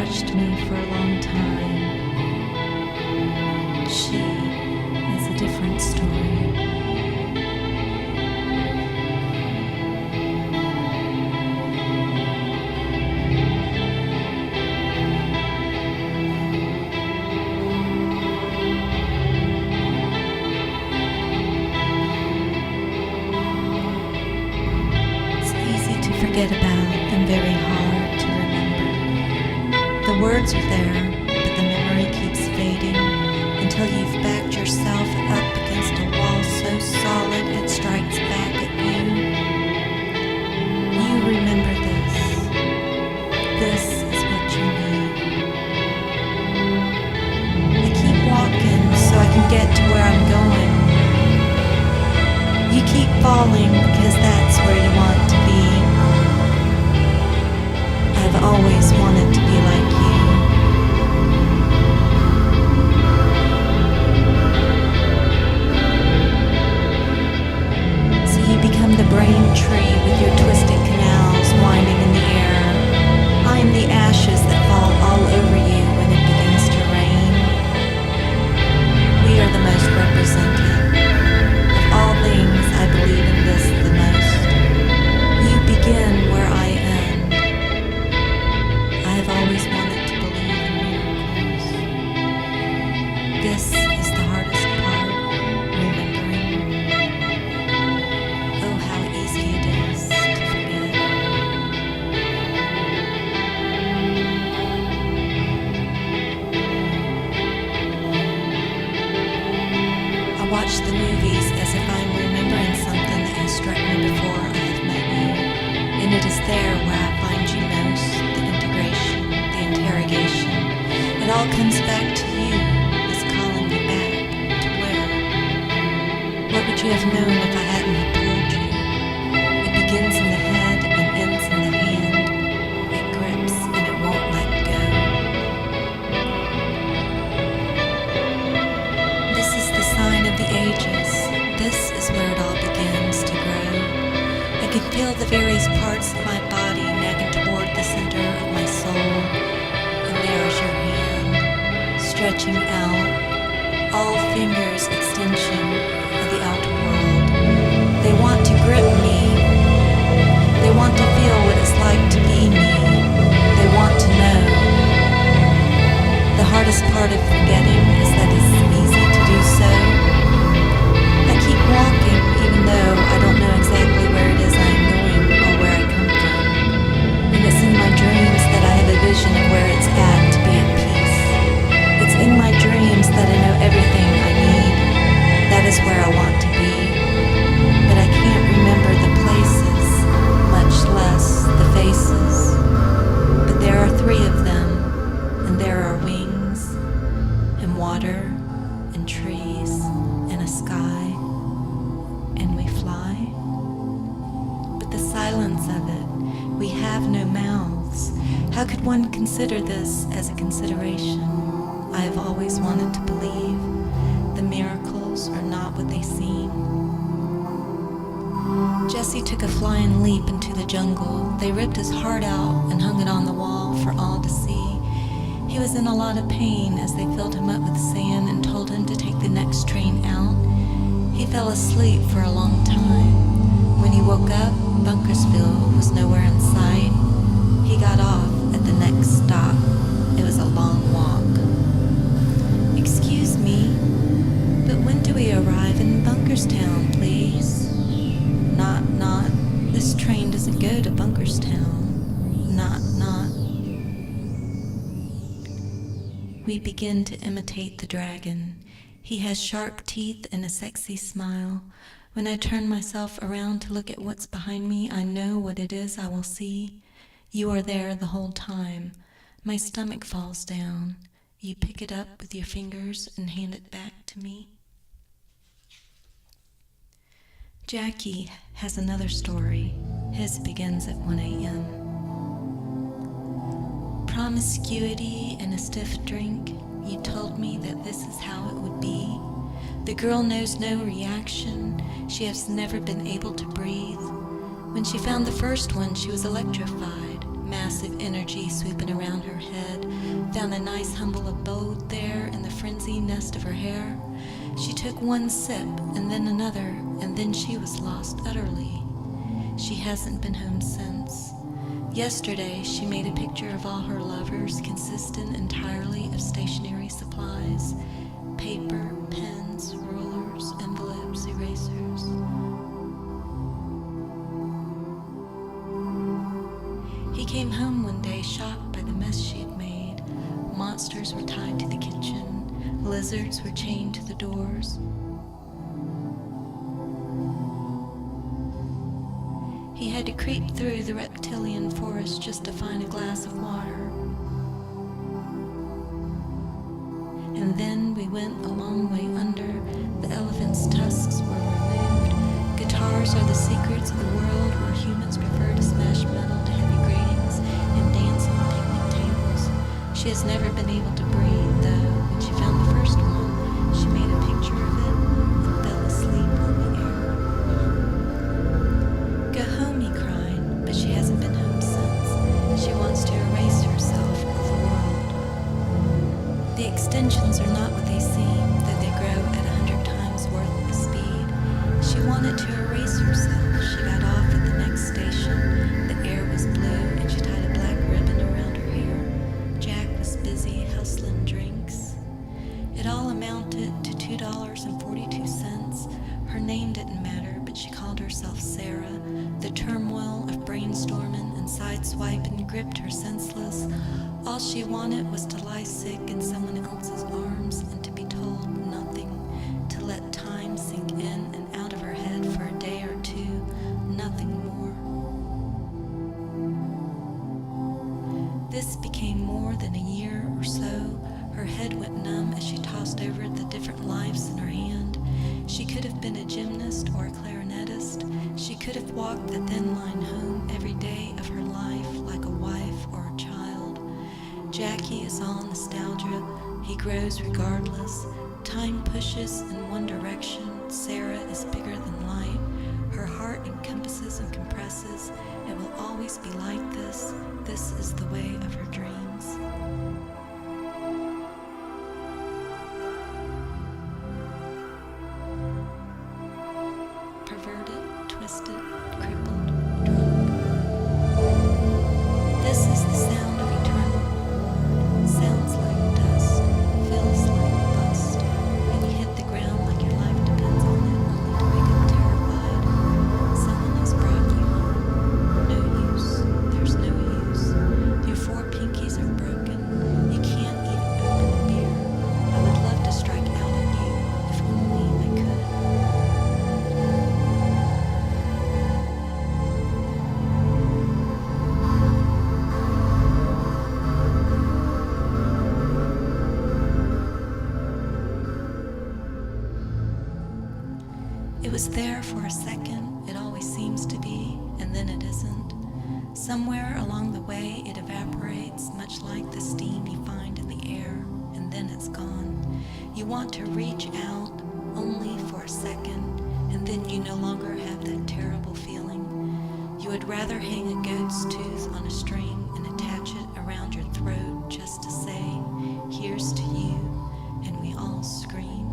watched me for a long time. She is a different story. Forget about and very hard to remember. The words are there, but the memory keeps fading until you've backed yourself up against a wall so solid it strikes back at you. You remember this. This is what you need. I keep walking so I can get to where I'm going. You keep falling because that's where you want to be. I've always wanted to be like you. So you become the brain tree with your twisted canals winding in the air. I am the ashes that fall all over you when it begins to rain. We are the most represented. Of all things, I believe in this the most. You begin where I am. I've always wanted to believe in miracles. This is the hardest part, remembering. Oh, how easy it is to forget. I watch the movies as if I'm remembering something that has struck me before I have met you, and it is there where I find you most, the integration, the interrogation. It all comes back to you, it's calling you back to where? What would you have known if I hadn't told you? It begins in the head and ends in the hand. It grips and it won't let go. This is the sign of the ages. This is where it all begins to grow. I can feel the various parts of my body nagging toward the center of my soul. And there's your hand, stretching out, all fingers extension of the outer world. They want to grip me. They want to feel what it's like to be me. They want to know. The hardest part of forgetting is that it's easy to do so. I keep walking even though I don't know exactly where it is I am going or where I come from. And it's in my dreams that I have a vision of where it's at to be at peace. It's in my dreams that I know everything I need. That is where I want to be. But I can't remember the places, much less the faces. But there are 3 of them, and there are wings, and water, and trees, and a sky, and we fly. But the silence of it, we have no mouths. How could one consider this as a consideration? I have always wanted to believe the miracles are not what they seem. Jesse took a flying leap into the jungle. They ripped his heart out and hung it on the wall for all to see. He was in a lot of pain as they filled him up with sand and told him to take the next train out. He fell asleep for a long time. When he woke up, Bunkersville was nowhere in sight. He got off at the next stop. It was a long walk. Excuse me, but when do we arrive in Bunkerstown, please? Not. This train doesn't go to Bunkerstown. Not. We begin to imitate the dragon. He has sharp teeth and a sexy smile. When I turn myself around to look at what's behind me, I know what it is I will see. You are there the whole time. My stomach falls down. You pick it up with your fingers and hand it back to me. Jackie has another story. His begins at 1 a.m. Promiscuity and a stiff drink. You told me that this is how it would be. The girl knows no reaction. She has never been able to breathe. When she found the first one, she was electrified. massive energy sweeping around her head, found a nice humble abode there in the frenzy nest of her hair. She took one sip, and then another, and then she was lost utterly. She hasn't been home since. Yesterday, she made a picture of all her lovers, consistent entirely of stationery supplies, paper, pens, rulers, envelopes, erasers. He came home one day shocked by the mess she had made. Monsters were tied to the kitchen. Lizards were chained to the doors. He had to creep through the reptilian forest just to find a glass of water. And then we went a long way under. The elephant's tusks were removed. Guitars are the secrets of the world where humans prefer to smash metal to heavy gratings and dance on picnic tables. She has never been able to breathe, though. When she found the first one, she made a picture of it and fell asleep on the air. Go home, he cried, but she hasn't been home since. She wants to erase herself of the world. The extensions are not what they seem, though they grow at 100 times worth the speed. She wanted to erase herself. She got off at the next station. The air was blue, and she tied a black ribbon around her hair. Jack was busy hustling drinks. It all amounted to $2.42. Her name didn't matter, but she called herself Sarah. The turmoil of brainstorming and sideswiping gripped her senseless. All she wanted was to lie sick in someone else's arms and to be told nothing, to let time sink in and out of her head for a day or two, nothing more. This became more than a year or so. Her head went numb as she tossed over the different lives in her hand. She could have been a gymnast or a clarinetist. She could have walked the thin line home every day of her life like a wife or a child. Jackie is all nostalgia. He grows regardless. Time pushes in one direction. Sarah is bigger than light. Her heart encompasses and compresses. It will always be like this. This is the way of her dreams. Perverted, twisted, crippled, drunk. This is the sound of eternal reward. Sounds like dust, feels like bust, and you hit the ground like your life depends on it, only to wake up terrified. Someone has brought you home. No use. There's no use. Your 4 pinkies are broken. You can't even open a beer. I would love to strike out at you, if only I could. It was there for a second, it always seems to be, and then it isn't. Somewhere along the way it evaporates, much like the steam you find in the air, and then it's gone. You want to reach out only for a second, and then you no longer have that terrible feeling. You would rather hang a goat's tooth on a string and attach it around your throat just to say, "Here's to you," and we all scream.